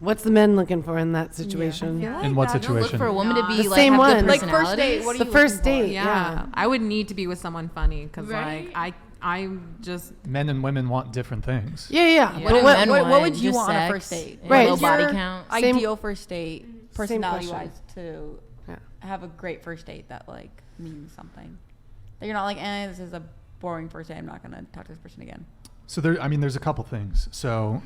What's the men looking for in that situation? Yeah, in what situation? Look for a woman to be The like same have one. good Like first personality. date. What are The you first looking for? date. Yeah. I would need to be with someone funny because Right? I'm just Men and women want different things. Yeah. What But do what, men what want? would you Just want on a sex first date? and Right. low body Your count. Same- Ideal first date, personality question. wise, to Yeah. have a great first date that like means something. That you're not like, this is a boring first date. I'm not gonna talk to this person again. So there's a couple things. So,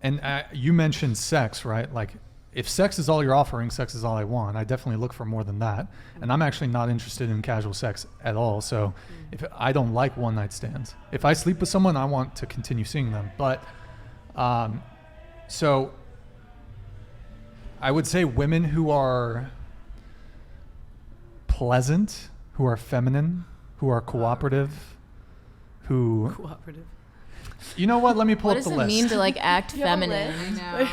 and you mentioned sex, right? Like, if sex is all you're offering, sex is all I want. I definitely look for more than that. And I'm actually not interested in casual sex at all. So if I don't like one night stands. If I sleep with someone, I want to continue seeing them. But, so I would say women who are pleasant, who are feminine, who are cooperative, who... Cooperative. You know what? Let me pull What up does the it list. mean to like act you have a feminine? no.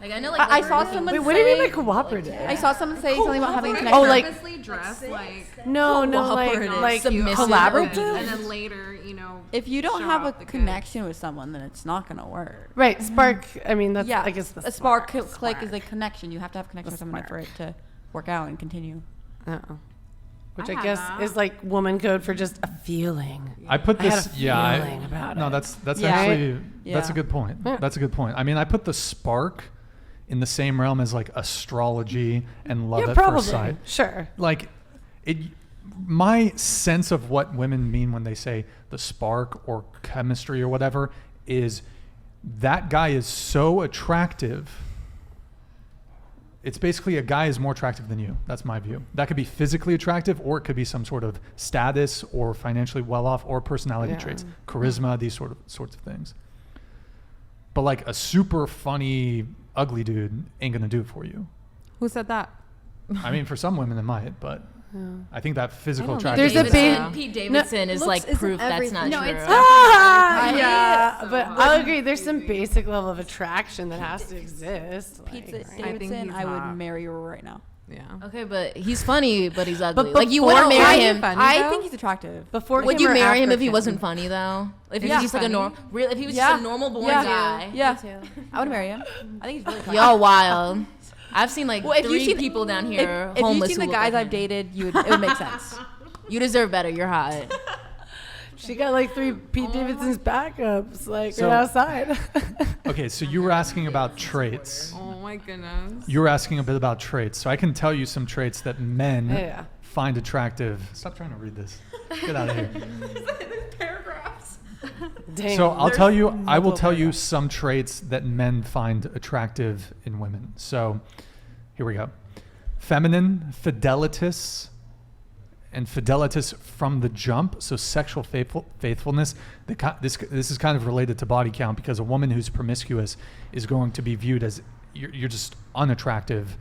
Like I know like I saw someone Wait, what do you mean by say, cooperative? I saw someone say something about having a Like, connection. Oh, like- purposely dress like No, Cooperative, like submissive, collaborative. and then later, if you don't show have a off the goods. connection with someone, then it's not gonna work. Right, spark. I mean, that's Yeah, I guess the a spark click spark. is a connection. You have to have a connection The with someone for spark. it to work out and continue. Uh-oh. Which I I had guess that. is like woman code for just a feeling. I put I had this, a yeah. feeling about no, it. that's Yeah. actually that's a Yeah. good point. Yeah. That's a good point. I mean, I put the spark in the same realm as like astrology and love Yeah, at probably. first sight. Sure. Like, it. My sense of what women mean when they say the spark or chemistry or whatever is that guy is so attractive. It's basically a guy is more attractive than you. That's my view. That could be physically attractive, or it could be some sort of status or financially well off or personality Yeah. traits, charisma, these sorts of things. But like a super funny, ugly dude ain't gonna do it for you. Who said that? I mean, for some women it might, but I think that physical I don't attraction. There's a big- Pete Davidson is looks like isn't proof that's not everything. true. No, it's Ah, I- yeah, but I'll agree. There's some basic level of attraction that has to exist. Pete like, right? Davidson, he's I would hot. marry her right now. Yeah. Okay, but he's funny, but he's ugly. But Like you before wouldn't marry he- him. Funny, I though? think he's attractive. Before Would him you or marry him after if he wasn't funny though? If Yeah. he's just like a Funny. normal, if he was Yeah. just a normal born Yeah. guy. Yeah, Me too. I would marry him. I think he's really attractive. Y'all wild. I've seen like Well, if you've 3 seen- people down If, here if you've homeless. seen who the look guys like I've him. dated, it would make sense. You deserve better. You're hot. She got like 3 Pete Davidson's backups, like So- right outside. Okay, so you were asking about traits. Oh my goodness. You were asking a bit about traits. So I can tell you some traits that men Yeah. find attractive. Stop trying to read this. Get out of here. Paragraphs. Dang, So I'll there's tell you, I will multiple tell you paragraphs. some traits that men find attractive in women. So here we go. Feminine, fidelitas, and fidelitas from the jump. So sexual faithfulness. This is kind of related to body count because a woman who's promiscuous is going to be viewed as you're just unattractive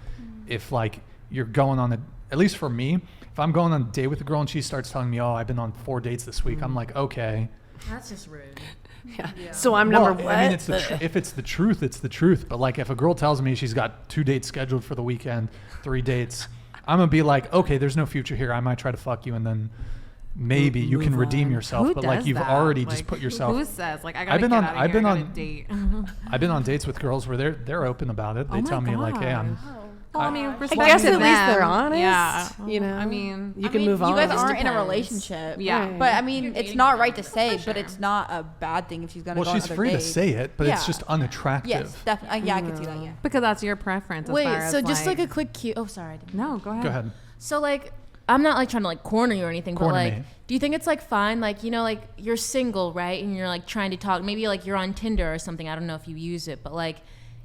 if like you're going on at least for me, if I'm going on a date with a girl and she starts telling me, oh, I've been on 4 dates this week, I'm like, okay. That's just rude. Yeah. So I'm number Well, what? I mean, it's if it's the truth, it's the truth. But like, if a girl tells me she's got 2 dates scheduled for the weekend, 3 dates, I'm gonna be like, okay, there's no future here. I might try to fuck you, and then maybe you can Move redeem on. yourself. Who but like, does you've that? already Like, just put yourself. Who says like I gotta I've been get on- out of I've here, been I gotta on- date? I've been on dates with girls where they're open about it. They Oh my tell me like, hey, I'm. God. Well, I mean, I respect guess to at least they're them. honest. Yeah. You know, I mean, you can move on. You guys Just aren't in a depends. relationship. Yeah. Right. But I mean, You're it's dating not them. right to say, For but sure. it's not a bad thing if she's gonna Well, go on she's other free dates. to say it, but it's Yeah. just unattractive. Yes, definitely. Yeah, I can see that. Yeah. because that's your preference. As Wait, far as, so just like a quick cue. Oh, sorry. I didn't- no, go ahead. Go ahead. So like, I'm not like trying to like corner you or anything, Corner but like, me. do you think it's like fine? Like, you know, like you're single, right? And you're like trying to talk. Maybe like you're on Tinder or something. I don't know if you use it, but like,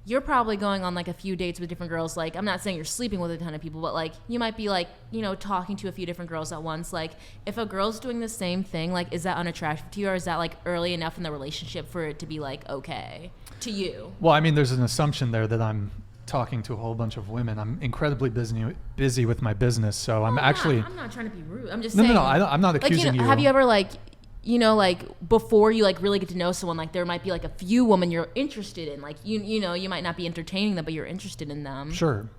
you're probably going on like a few dates with different girls. Like, I'm not saying you're sleeping with a ton of people, but like, you might be like, you know, talking to a few different girls at once. Like, if a girl's doing the same thing, like, is that unattractive to you, or is that like early enough in the relationship for it to be like okay to you? Well, I mean, there's an assumption there that I'm talking to a whole bunch of women. I'm incredibly busy with my business, so I'm actually. I'm not trying to be rude. I'm just No, saying. no, no. I'm not Like, accusing you know, you. have you ever like, you know, like before you like really get to know someone, like there might be like a few women you're interested in, like you know, you might not be entertaining them, but you're interested in them. Sure,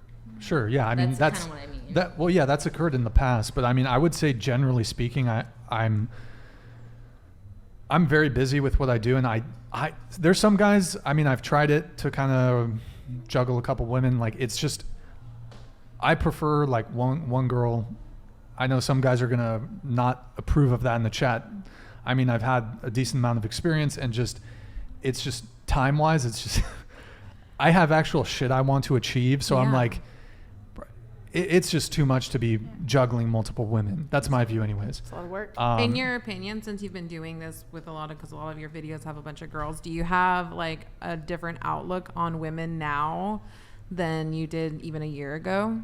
yeah. I mean, That's that's kinda what I mean. that. Well, yeah, that's occurred in the past, but I mean, I would say generally speaking, I'm very busy with what I do, and I there's some guys. I mean, I've tried it to kind of juggle a couple women. Like, it's just, I prefer like one girl. I know some guys are gonna not approve of that in the chat. I mean, I've had a decent amount of experience, and it's just time wise, it's just I have actual shit I want to achieve, so I'm Yeah. like, it's just too much to be juggling multiple women. That's my view, anyways. It's a lot of work. In your opinion, since you've been doing this with because a lot of your videos have a bunch of girls, do you have like a different outlook on women now than you did even a year ago?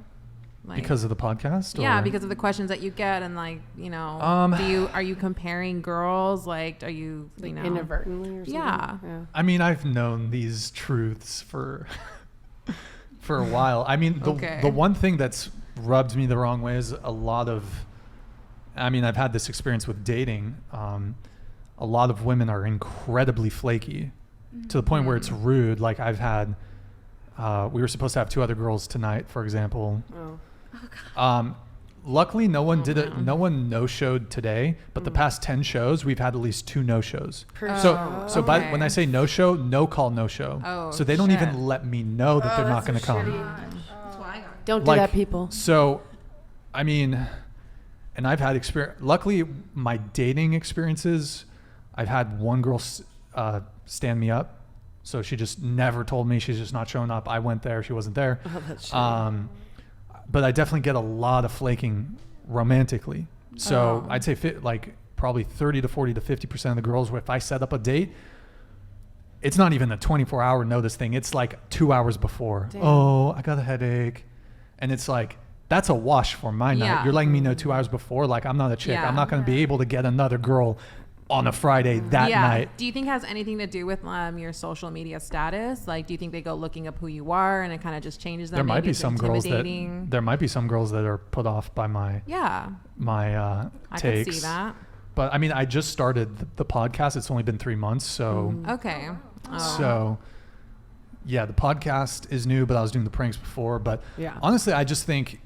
Like, Because of the podcast? yeah, or- because of the questions that you get, and like, you know, are you comparing girls? Like, are you, you Like know, inadvertently or something. Yeah. I mean, I've known these truths for a while. I mean, Okay. the one thing that's rubbed me the wrong way is a lot of, I mean, I've had this experience with dating. A lot of women are incredibly flaky to the point where it's rude. Like, I've had, we were supposed to have 2 other girls tonight, for example. Oh. Luckily, no one did it. man. No one no-showed today. But the past 10 shows, we've had at least 2 no-shows. So okay. when I say no-show, no call, no-show. Oh, So they don't shit. even let me know that they're not going to come. Don't do Like, that, people. So, I mean, and I've had experience. Luckily, my dating experiences, I've had one girl stand me up. So she just never told me. She's just not showing up. I went there. She wasn't there. Oh, that's shitty. But I definitely get a lot of flaking romantically. So I'd say like probably 30 to 40 to 50% of the girls, where if I set up a date, it's not even a 24-hour notice thing. It's like 2 hours before. Damn. Oh, I got a headache. And it's like, that's a wash for my night. Yeah. You're letting me know 2 hours before. Like, I'm not a chick. Yeah. I'm not going to be able to get another girl on a Friday that night. Do you think it has anything to do with your social media status? Like, do you think they go looking up who you are, and it kind of just changes them? There might maybe be it's some girls that intimidating? there might be some girls that are put off by my Yeah, my I takes. could see that. But I mean, I just started the podcast. It's only been 3 months, so Okay. Oh. so yeah, the podcast is new, but I was doing the pranks before. But Yeah. honestly, I just think, you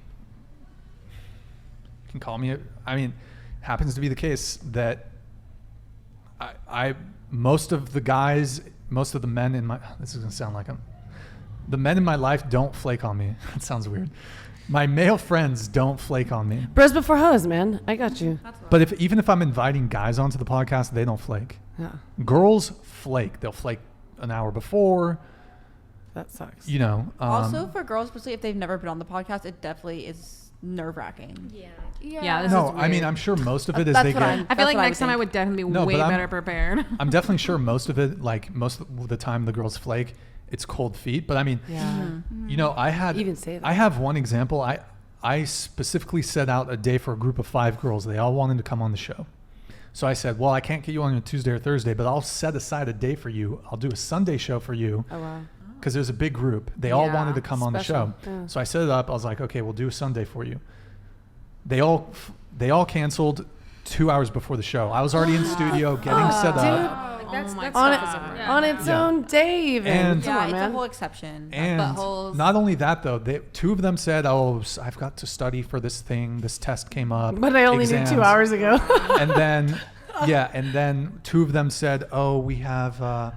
can call me. I mean, happens to be the case that I most of the guys, most of the men in my, this is gonna sound like the men in my life don't flake on me. That sounds weird. My male friends don't flake on me. Bros before hoes, man. I got you. But even if I'm inviting guys onto the podcast, they don't flake. Yeah. Girls flake. They'll flake an hour before. That sucks. You know. Also, for girls, especially if they've never been on the podcast, it definitely is nerve-wracking. Yeah, this no, is I mean, weird. I'm sure most of it is That's they what get. I'm- I That's feel like what I next time I think. would definitely be No, way but I'm- better prepared. I'm definitely sure most of it, like most of the time, the girls flake. It's cold feet. But I mean, Yeah. you know, I had. Even say that. I have one example. I specifically set out a day for a group of 5 girls. They all wanted to come on the show. So I said, well, I can't get you on a Tuesday or Thursday, but I'll set aside a day for you. I'll do a Sunday show for you. Oh, wow. Because there's a big group. They all Yeah, wanted to come on the show. special. Yeah. So I set it up. I was like, okay, we'll do a Sunday for you. They all canceled 2 hours before the show. I was already in studio getting set up. That's On, yeah. on its Yeah. own day, even. And- Come Yeah, on, it's man. a whole exception. And Buttholes. not only that, though, 2 of them said, oh, I've got to study for this thing. This test came up. But I only knew 2 exams." hours ago. And then, yeah, and then 2 of them said, oh, we have, I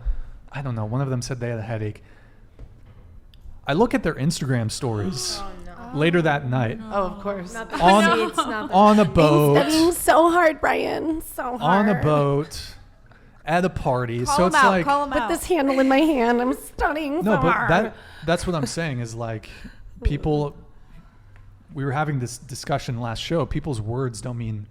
don't know, one of them said they had a headache. I look at their Instagram stories later that night Oh, of course. on a boat, Studying so hard, Brian. So hard. on a boat, at a party. Call so them it's out. like, Call them Put out. this handle in my hand. I'm studying no, so but hard. that's what I'm saying is like, people, we were having this discussion last show. People's words don't mean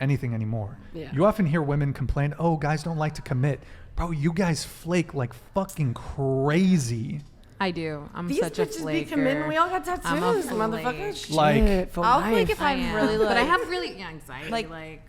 anything anymore. Yeah. You often hear women complain, oh, guys don't like to commit. Bro, you guys flake like fucking crazy. I do. I'm These such a bitches flaker. be committing. We all got tattoos, I'm a motherfuckers. flake. Like- Shit, for I'll flake life. if I'm I am. really but I like- have really anxiety. like, Like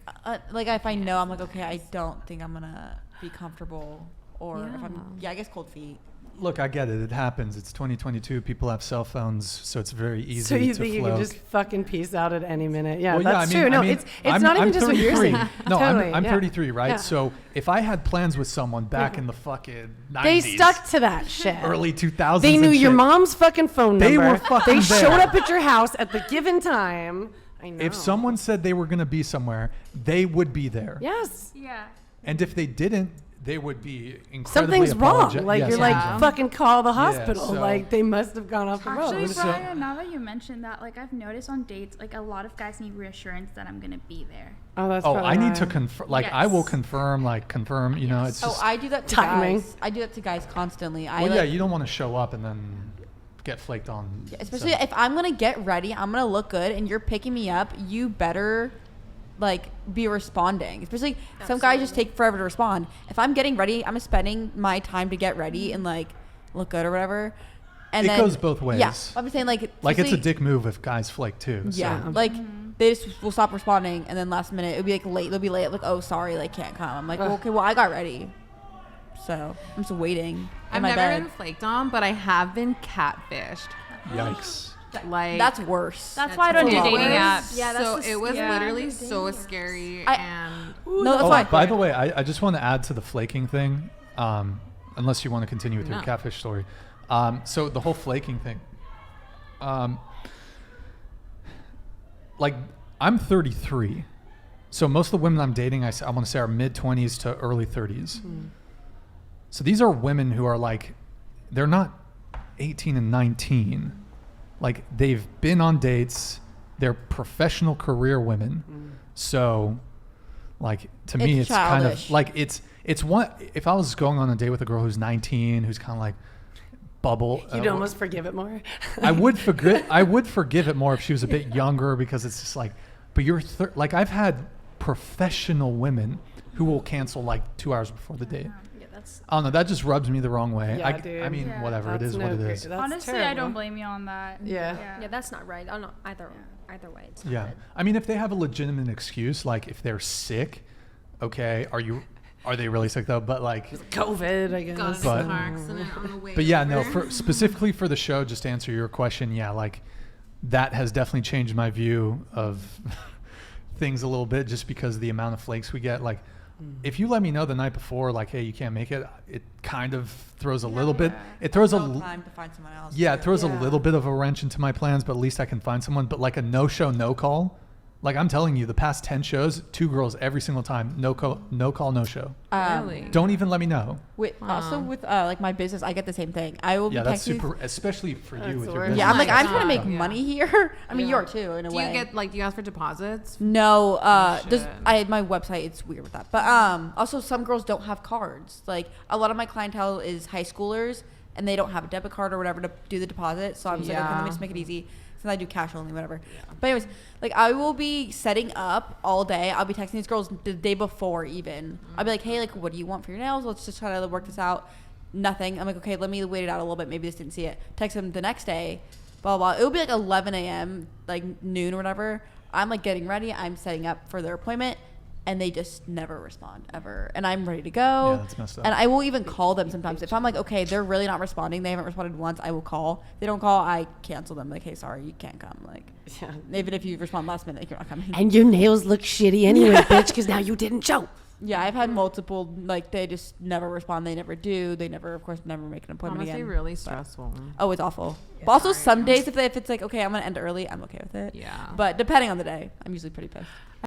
like if I know, I'm like, okay, I don't think I'm gonna be comfortable, or if I'm, I guess cold feet. Look, I get it. It happens. It's 2022. People have cell phones, so it's very easy So you to think you float. can just fucking peace out at any minute? Yeah, Well, that's I mean- true. No, I mean, it's I'm- not even I'm just what you're 33. saying. No, Totally, I'm yeah. 33, right? Yeah. So if I had plans with someone back in the fucking 90s, They stuck to that shit. early 2000s, They knew and your shit, mom's fucking phone number. They were fucking They there. showed up at your house at the given time. I know. If someone said they were going to be somewhere, they would be there. Yes. And if they didn't, they would be incredibly Something's wrong. apologetic. Like Yeah, you're something's like wrong. fucking call the Yeah, hospital. so- Like they must have gone off the Actually, road. So- Brian, now that you mentioned that, like I've noticed on dates, like a lot of guys need reassurance that I'm gonna be there. Oh, that's Oh, probably I need why. to confirm. Like I will Yes. confirm. You know, it's Oh, just. I do that to Timing. guys. I do that to guys constantly. I well, like, yeah, you don't want to show up and then get flaked on. especially so. if I'm gonna get ready, I'm gonna look good, and you're picking me up. You better like be responding. Especially some guys just take forever to respond. If I'm getting ready, I'm spending my time to get ready and like look good or whatever. And It then, goes both ways. Yeah, I'm saying like Like it's a especially- dick move if guys flake too. Yeah, So. like they just will stop responding, and then last minute it'll be like late. They'll be late, like oh sorry, like can't come. I'm like well, okay, well I got ready, so I'm just waiting in I've my never bed. been flaked on, but I have been catfished. Yikes. Like That's worse. That's why I don't do a lot dating worse. apps. Yeah, that's so the- it was yeah. literally so scary I- and No, that's Oh, fine. by the way, I just want to add to the flaking thing, unless you want to continue with your No. catfish story. So the whole flaking thing, like I'm 33, so most of the women I'm dating, I want to say are mid 20s to early 30s. So these are women who are like, they're not 18 and 19. Like they've been on dates. They're professional career women. So like to me, It's it's kind childish. of like, it's one, if I was going on a date with a girl who's 19, who's kind of like bubble. You'd almost forgive it more. I would forgive it more if she was a bit younger because it's just like, but you're like I've had professional women who will cancel like 2 hours before the date. Yeah, that's I don't know. That just rubs me the wrong way. Yeah, I dude. mean, Yeah. whatever. It That's is what no it great- is. that's Honestly, I terrible. don't blame you on that. Yeah. yeah, that's not right. I don't know either way. It's not Yeah. good. I mean, if they have a legitimate excuse, like if they're sick, okay, are they really sick though? But like, COVID, I guess. got in But- a car accident on the way. but yeah, no, over. for specifically for the show, just to answer your question, yeah, like that has definitely changed my view of things a little bit just because of the amount of flakes we get. Like, if you let me know the night before, like, hey, you can't make it, it kind of throws a little bit. It throws a No time to find someone else. yeah, it too. throws a Yeah. little bit of a wrench into my plans, but at least I can find someone. But like a no-show, no-call, like I'm telling you, the past 10 shows, 2 girls every single time, no call, no show. Really? Don't even let me know. Also with like my business, I get the same thing. I will Yeah, be that's texting. super, especially for That's you with the your worst. business. Yeah, I'm like I'm Oh trying to my make God. money here. I mean, Yeah. you are too in a Do way. you get like do you ask for deposits? No, just should. I my website. It's weird with that, but also some girls don't have cards. Like a lot of my clientele is high schoolers, and they don't have a debit card or whatever to do the deposit. So I'm just like, okay, let me Yeah. just make it easy. Since I do cash only, whatever. But anyways, like I will be setting up all day. I'll be texting these girls the day before even. I'll be like, hey, like, what do you want for your nails? Let's just try to work this out. Nothing. I'm like, okay, let me wait it out a little bit. Maybe this didn't see it. Text them the next day. Blah blah. It'll be like 11 a.m. like noon or whatever. I'm like getting ready. I'm setting up for their appointment, and they just never respond ever. And I'm ready to go. Yeah, that's messed up. And I will even call them sometimes if I'm like, okay, they're really not responding. They haven't responded once. I will call. If they don't call, I cancel them. Like, hey, sorry, you can't come. Like, Yeah. even if you respond last minute, like, you're not coming. And your nails look shitty anyway, bitch, because now you didn't show. Yeah, I've had multiple. Like, they just never respond. They never do. They never, of course, never make an That appointment must be again. really But- stressful. Oh, it's awful. But also, some days if it's like, okay, I'm gonna end early, I'm okay with it. Yeah. But depending on the day, I'm usually pretty pissed.